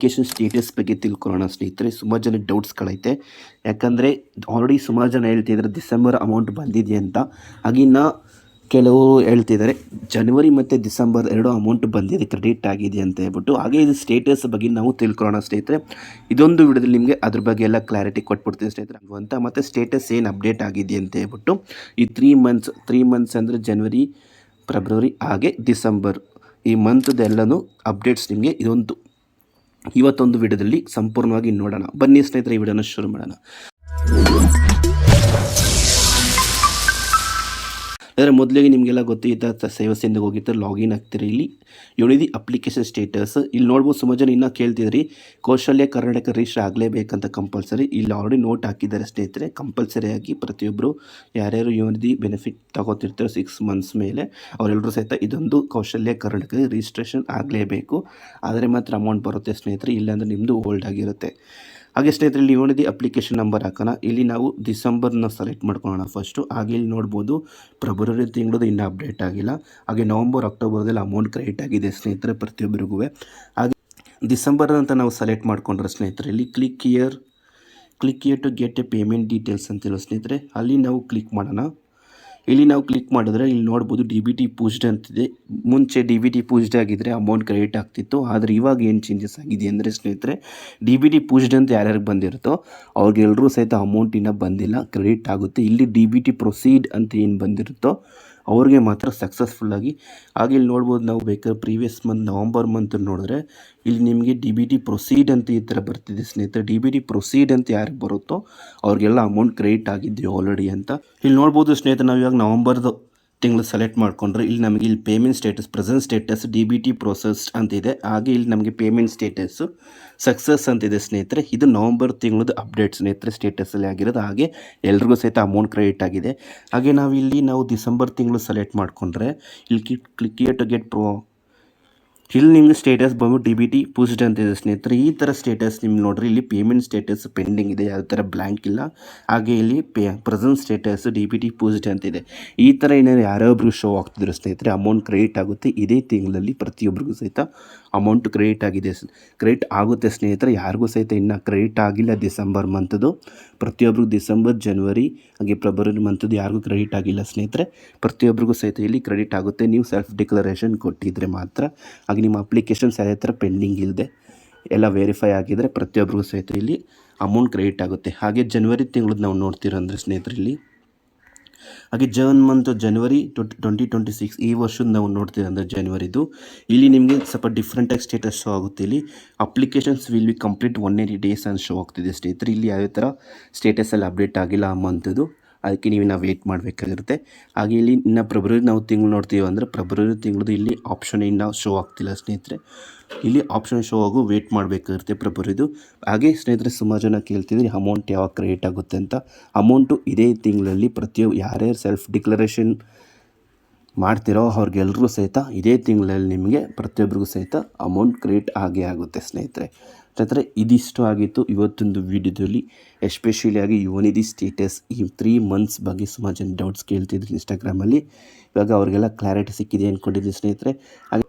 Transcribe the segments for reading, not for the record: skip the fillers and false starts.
Application status ಬಗ್ಗೆ ತಿಳ್ಕೊಳ್ಳೋಣ ಸ್ನೇಹಿತರೆ. ಸುಮಾರು ಜನ ಡೌಟ್ಸ್ಗಳೈತೆ, ಯಾಕಂದರೆ ಆಲ್ರೆಡಿ ಸುಮಾರು ಜನ ಹೇಳ್ತಿದ್ದಾರೆ ಡಿಸೆಂಬರ್ ಅಮೌಂಟ್ ಬಂದಿದೆ ಅಂತ. ಹಾಗಿನ್ನು ಕೆಲವರು ಹೇಳ್ತಿದ್ದಾರೆ ಜನವರಿ ಮತ್ತು ಡಿಸೆಂಬರ್ 2 ಅಮೌಂಟ್ ಬಂದಿದೆ, ಕ್ರೆಡಿಟ್ ಆಗಿದೆ ಅಂತ ಹೇಳ್ಬಿಟ್ಟು. ಹಾಗೆ ಇದು ಸ್ಟೇಟಸ್ ಬಗ್ಗೆ ನಾವು ತಿಳ್ಕೊಳ್ಳೋಣ ಸ್ನೇಹಿತರೆ. ಇದೊಂದು ವಿಡಿಯೋದಲ್ಲಿ ನಿಮಗೆ ಅದ್ರ ಬಗ್ಗೆ ಎಲ್ಲ ಕ್ಲಾರಿಟಿ ಕೊಟ್ಬಿಡ್ತೀನಿ ಸ್ನೇಹಿತರೆ ಅಂತ. ಮತ್ತು ಸ್ಟೇಟಸ್ ಏನು ಅಪ್ಡೇಟ್ ಆಗಿದೆ ಅಂತ ಹೇಳ್ಬಿಟ್ಟು ಈ 3 ಮಂತ್ಸ್ ಅಂದರೆ ಜನವರಿ, ಫೆಬ್ರವರಿ ಹಾಗೆ ಡಿಸೆಂಬರ್ ಈ ಮಂತ್ದೆಲ್ಲನೂ ಅಪ್ಡೇಟ್ಸ್ ನಿಮಗೆ ಇವತ್ತೊಂದು ವಿಡಿಯೋದಲ್ಲಿ ಸಂಪೂರ್ಣವಾಗಿ ನೋಡೋಣ. ಬನ್ನಿ ಸ್ನೇಹಿತರೆ, ಈ ವಿಡಿಯೋನ ಶುರು ಮಾಡೋಣ. ಅಂದರೆ ಮೊದಲಿಗೆ ನಿಮಗೆಲ್ಲ ಗೊತ್ತಿದ್ದ ಸೇವಾ ಸಿಂಧಿಗೆ ಹೋಗಿರ್ತಾರೆ, ಲಾಗಿನ್ ಆಗ್ತೀರಿ. ಇಲ್ಲಿ ಯುನಿದಿ ಅಪ್ಲಿಕೇಶನ್ ಸ್ಟೇಟಸ್ ಇಲ್ಲಿ ನೋಡ್ಬೋದು. ಸುಮಾರು ಜನ ಇನ್ನೂ ಕೇಳ್ತಿದ್ರಿ ಕೌಶಲ್ಯ ಕರ್ನಾಟಕ ರಿಜಿಸ್ಟರ್ ಆಗಲೇಬೇಕಂತ ಕಂಪಲ್ಸರಿ. ಇಲ್ಲಿ ಆಲ್ರೆಡಿ ನೋಟ್ ಹಾಕಿದ್ದಾರೆ ಸ್ನೇಹಿತರೆ. ಕಂಪಲ್ಸರಿಯಾಗಿ ಪ್ರತಿಯೊಬ್ಬರು ಯಾರ್ಯಾರು ಯುನಿದಿ ಬೆನಿಫಿಟ್ ತಗೋತಿರ್ತಾರೆ 6 ಮಂತ್ಸ್ ಮೇಲೆ ಅವರೆಲ್ಲರೂ ಸಹಿತ ಇದೊಂದು ಕೌಶಲ್ಯ ಕರ್ನಾಟಕ ರಿಜಿಸ್ಟ್ರೇಷನ್ ಆಗಲೇಬೇಕು. ಆದರೆ ಮಾತ್ರ ಅಮೌಂಟ್ ಬರುತ್ತೆ ಸ್ನೇಹಿತರೆ, ಇಲ್ಲಾಂದರೆ ನಿಮ್ಮದು ಹೋಲ್ಡ್ ಆಗಿರುತ್ತೆ. ಹಾಗೆ ಸ್ನೇಹಿತರೆ, ಇಲ್ಲಿ ಯುನಿದಿ ಅಪ್ಲಿಕೇಶನ್ ನಂಬರ್ ಹಾಕೋಣ. ಇಲ್ಲಿ ನಾವು ಡಿಸೆಂಬರ್ನ ಸೆಲೆಕ್ಟ್ ಮಾಡ್ಕೊಳ್ಳೋಣ ಫಸ್ಟು. ಹಾಗೆ ಇಲ್ಲಿ ನೋಡ್ಬೋದು ಫೆಬ್ರವರಿ ತಿಂಗಳದು ಇನ್ನೂ ಅಪ್ಡೇಟ್ ಆಗಿಲ್ಲ. ಹಾಗೆ ನವಂಬರ್, ಅಕ್ಟೋಬರ್ದಲ್ಲಿ ಅಮೌಂಟ್ ಕ್ರೆಡಿಟ್ ಆಗಿದೆ ಸ್ನೇಹಿತರೆ ಪ್ರತಿಯೊಬ್ಬರಿಗೂ. ಹಾಗೆ ಡಿಸೆಂಬರ್ ಅಂತ ನಾವು ಸೆಲೆಕ್ಟ್ ಮಾಡ್ಕೊಂಡ್ರೆ ಸ್ನೇಹಿತರೆ ಇಲ್ಲಿ click here to get a payment details ಅಂತೇಳೋ ಸ್ನೇಹಿತರೆ, ಅಲ್ಲಿ ನಾವು ಕ್ಲಿಕ್ ಮಾಡೋಣ. ಇಲ್ಲಿ ನಾವು ಕ್ಲಿಕ್ ಮಾಡಿದ್ರೆ ಇಲ್ಲಿ ನೋಡ್ಬೋದು DBT ಪೂಜ್ಡ್ ಅಂತಿದೆ. ಮುಂಚೆ DBT ಪೂಜ್ಡ್ ಆಗಿದ್ದರೆ ಅಮೌಂಟ್ ಕ್ರೆಡಿಟ್ ಆಗ್ತಿತ್ತು. ಆದರೆ ಇವಾಗ ಏನು ಚೇಂಜಸ್ ಆಗಿದೆ ಅಂದರೆ ಸ್ನೇಹಿತರೆ, DBT ಪೂಜ್ಡ್ ಅಂತ ಯಾರ್ಯಾರಿಗೆ ಬಂದಿರುತ್ತೋ ಅವ್ರಿಗೆಲ್ಲರೂ ಸಹಿತ ಅಮೌಂಟ್ ಇನ್ನೂ ಬಂದಿಲ್ಲ, ಕ್ರೆಡಿಟ್ ಆಗುತ್ತೆ. ಇಲ್ಲಿ DBT ಪ್ರೊಸೀಡ್ ಅಂತ ಏನು ಬಂದಿರುತ್ತೋ ಅವ್ರಿಗೆ ಮಾತ್ರ ಸಕ್ಸಸ್ಫುಲ್ಲಾಗಿ. ಹಾಗೆ ಇಲ್ಲಿ ನೋಡ್ಬೋದು, ನಾವು ಬೇಕಾದ್ರೆ ಪ್ರೀವಿಯಸ್ ಮಂತ್ ನವಂಬರ್ ಮಂತ್ ನೋಡಿದ್ರೆ ಇಲ್ಲಿ ನಿಮಗೆ DBT ಪ್ರೊಸೀಡ್ ಅಂತ ಈ ಥರ ಬರ್ತಿದೆ ಸ್ನೇಹಿತರೆ. DBT ಪ್ರೊಸೀಡ್ ಅಂತ ಯಾರಿಗೆ ಬರುತ್ತೋ ಅವ್ರಿಗೆಲ್ಲ ಅಮೌಂಟ್ ಕ್ರೆಡಿಟ್ ಆಗಿದ್ದೆ ಆಲ್ರೆಡಿ ಅಂತ. ಇಲ್ಲಿ ನೋಡ್ಬೋದು ಸ್ನೇಹಿತರೆ, ನಾವು ಇವಾಗ ನವಂಬರ್ದು ತಿಂಗಳು ಸೆಲೆಕ್ಟ್ ಮಾಡಿಕೊಂಡ್ರೆ ಇಲ್ಲಿ ನಮಗೆ ಇಲ್ಲಿ payment status, present status DBT processed ಅಂತಿದೆ. ಹಾಗೆ ಇಲ್ಲಿ ನಮಗೆ ಪೇಮೆಂಟ್ ಸ್ಟೇಟಸ್ಸು ಸಕ್ಸಸ್ ಅಂತಿದೆ ಸ್ನೇಹಿತರೆ. ಇದು ನವಂಬರ್ ತಿಂಗಳದ್ದು ಅಪ್ಡೇಟ್ ಸ್ನೇಹಿತರೆ, ಸ್ಟೇಟಸಲ್ಲಿ ಆಗಿರೋದು. ಹಾಗೆ ಎಲ್ರಿಗೂ ಸಹಿತ ಅಮೌಂಟ್ ಕ್ರೆಡಿಟ್ ಆಗಿದೆ. ಹಾಗೆ ನಾವು ಡಿಸೆಂಬರ್ ತಿಂಗಳು ಸೆಲೆಕ್ಟ್ ಮಾಡಿಕೊಂಡ್ರೆ ಇಲ್ಲಿ ಕ್ಲಿಕ್ ಹಿಯರ್ ಟು ಗೆಟ್ ಇಲ್ಲಿ ನಿಮಗೆ ಸ್ಟೇಟಸ್ ಬಂದು DBT ಪೂಜ್ಡ್ ಅಂತಿದೆ ಸ್ನೇಹಿತರೆ. ಈ ಥರ ಸ್ಟೇಟಸ್ ನಿಮ್ಗೆ ನೋಡ್ರಿ, ಇಲ್ಲಿ ಪೇಮೆಂಟ್ ಸ್ಟೇಟಸ್ ಪೆಂಡಿಂಗ್ ಇದೆ, ಯಾವ ಥರ ಬ್ಲ್ಯಾಂಕ್ ಇಲ್ಲ. ಹಾಗೆ ಇಲ್ಲಿ ಪ್ರೆಸೆಂಟ್ ಸ್ಟೇಟಸ್ DBT ಪೂಜ್ಡ್ ಅಂತಿದೆ. ಈ ಥರ ಏನಾದ್ರು ಯಾರೊಬ್ರು ಶೋ ಆಗ್ತಿದ್ರು ಸ್ನೇಹಿತರೆ, ಅಮೌಂಟ್ ಕ್ರೆಡಿಟ್ ಆಗುತ್ತೆ. ಇದೇ ತಿಂಗಳಲ್ಲಿ ಪ್ರತಿಯೊಬ್ಬರಿಗೂ ಸಹಿತ ಅಮೌಂಟ್ ಕ್ರೆಡಿಟ್ ಆಗುತ್ತೆ ಸ್ನೇಹಿತರೆ. ಯಾರಿಗೂ ಸಹಿತ ಇನ್ನೂ ಕ್ರೆಡಿಟ್ ಆಗಿಲ್ಲ ಡಿಸೆಂಬರ್ ಮಂತ್ದು. ಪ್ರತಿಯೊಬ್ಬರಿಗೂ ಡಿಸೆಂಬರ್, ಜನವರಿ ಹಾಗೆ ಫೆಬ್ರವರಿ ಮಂತ್ದು ಯಾರಿಗೂ ಕ್ರೆಡಿಟ್ ಆಗಿಲ್ಲ ಸ್ನೇಹಿತರೆ. ಪ್ರತಿಯೊಬ್ಬರಿಗೂ ಸಹಿತ ಇಲ್ಲಿ ಕ್ರೆಡಿಟ್ ಆಗುತ್ತೆ, ನೀವು ಸೆಲ್ಫ್ ಡಿಕ್ಲರೇಷನ್ ಕೊಟ್ಟಿದ್ದರೆ ಮಾತ್ರ. ಹಾಗೆ ನಿಮ್ಮ ಅಪ್ಲಿಕೇಶನ್ಸ್ ಯಾವ ಥರ ಪೆಂಡಿಂಗ್ ಇಲ್ಲದೆ ಎಲ್ಲ ವೆರಿಫೈ ಆಗಿದರೆ ಪ್ರತಿಯೊಬ್ಬರಿಗೂ ಸಹಿತ ಇಲ್ಲಿ ಅಮೌಂಟ್ ಕ್ರೆಡಿಟ್ ಆಗುತ್ತೆ. ಹಾಗೆ ಜನವರಿ ತಿಂಗಳದ್ದು ನಾವು ನೋಡ್ತೀರ ಅಂದರೆ ಸ್ನೇಹಿತರೆ ಇಲ್ಲಿ ಹಾಗೆ ಜನವರಿ 2026 ಈ ವರ್ಷದ ನಾವು ನೋಡ್ತೀವಿ ಅಂದರೆ ಜನವರಿದು ಇಲ್ಲಿ ನಿಮಗೆ ಸ್ವಲ್ಪ ಡಿಫ್ರೆಂಟಾಗಿ ಸ್ಟೇಟಸ್ ಶೋ ಆಗುತ್ತೆ. ಇಲ್ಲಿ applications will be complete 180 days ಅಂತ ಶೋ ಆಗ್ತಿದೆ ಸ್ನೇಹಿತರೆ. ಇಲ್ಲಿ ಯಾವ ಥರ ಸ್ಟೇಟಸಲ್ಲಿ ಅಪ್ಡೇಟ್ ಆಗಿಲ್ಲ ಆ ಮಂತ್ದು, ಅದಕ್ಕೆ ನೀವು ನಾವು ವೇಟ್ ಮಾಡಬೇಕಾಗಿರುತ್ತೆ. ಹಾಗೆ ಇಲ್ಲಿ ಇನ್ನು ಫೆಬ್ರವರಿ ನಾವು ತಿಂಗಳು ನೋಡ್ತೀವಿ ಅಂದರೆ ಫೆಬ್ರವರಿ ತಿಂಗಳದು ಇಲ್ಲಿ ಆಪ್ಷನ್ ಇನ್ನೂ ಶೋ ಆಗ್ತಿಲ್ಲ ಸ್ನೇಹಿತರೆ. ಇಲ್ಲಿ ಆಪ್ಷನ್ ಶೋ ಆಗು ವೇಟ್ ಮಾಡಬೇಕಾಗಿರುತ್ತೆ ಫೆಬ್ರವರಿದು. ಹಾಗೆ ಸ್ನೇಹಿತರೆ, ಸುಮಾರು ಜನ ಕೇಳ್ತಿದ್ರಿ ಅಮೌಂಟ್ ಯಾವಾಗ ಕ್ರೆಡಿಟ್ ಆಗುತ್ತೆ ಅಂತ. ಅಮೌಂಟು ಇದೇ ತಿಂಗಳಲ್ಲಿ ಯಾರ್ಯಾರು ಸೆಲ್ಫ್ ಡಿಕ್ಲರೇಷನ್ ಮಾಡ್ತಿರೋ ಅವ್ರಿಗೆಲ್ರಿಗೂ ಸಹಿತ ಇದೇ ತಿಂಗಳಲ್ಲಿ ನಿಮಗೆ ಪ್ರತಿಯೊಬ್ಬರಿಗೂ ಸಹಿತ ಅಮೌಂಟ್ ಕ್ರೆಡಿಟ್ ಆಗೇ ಆಗುತ್ತೆ ಸ್ನೇಹಿತರೆ. ಇದಿಷ್ಟು ಆಗಿತ್ತು ಇವತ್ತೊಂದು ವಿಡಿಯೋದಲ್ಲಿ. ಎಸ್ಪೆಷಲಿಯಾಗಿ ಯುನಿದಿ ಸ್ಟೇಟಸ್ ಈ 3 ಮಂತ್ಸ್ ಬಗ್ಗೆ ಸುಮಾರು ಜನ ಡೌಟ್ಸ್ ಕೇಳ್ತಿದ್ರು ಇನ್ಸ್ಟಾಗ್ರಾಮಲ್ಲಿ. ಇವಾಗ ಅವ್ರಿಗೆಲ್ಲ ಕ್ಲಾರಿಟಿ ಸಿಕ್ಕಿದೆ ಅಂದ್ಕೊಂಡಿದ್ದೀನಿ ಸ್ನೇಹಿತರೆ. ಹಾಗೆ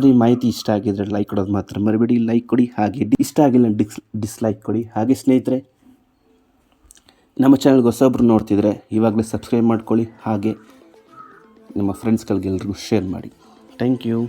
ಈ ಮಾಹಿತಿ ಇಷ್ಟ ಆಗಿದ್ರೆ ಲೈಕ್ ಕೊಡೋದು ಮಾತ್ರ ಮರಿಬೇಡಿ. ಲೈಕ್ ಕೊಡಿ, ಹಾಗೆ ಇಷ್ಟ ಆಗಿಲ್ಲ ಡಿಸ್ಲೈಕ್ ಕೊಡಿ. ಹಾಗೆ ಸ್ನೇಹಿತರೆ, ನಮ್ಮ ಚಾನಲ್ಗೆ ಹೊಸೊಬ್ಬರು ನೋಡ್ತಿದ್ರೆ ಇವಾಗಲೇ ಸಬ್ಸ್ಕ್ರೈಬ್ ಮಾಡ್ಕೊಳ್ಳಿ. ಹಾಗೆ ನಿಮ್ಮ ಫ್ರೆಂಡ್ಸ್ಗಳಿಗೆಲ್ರಿಗೂ ಶೇರ್ ಮಾಡಿ. Thank you.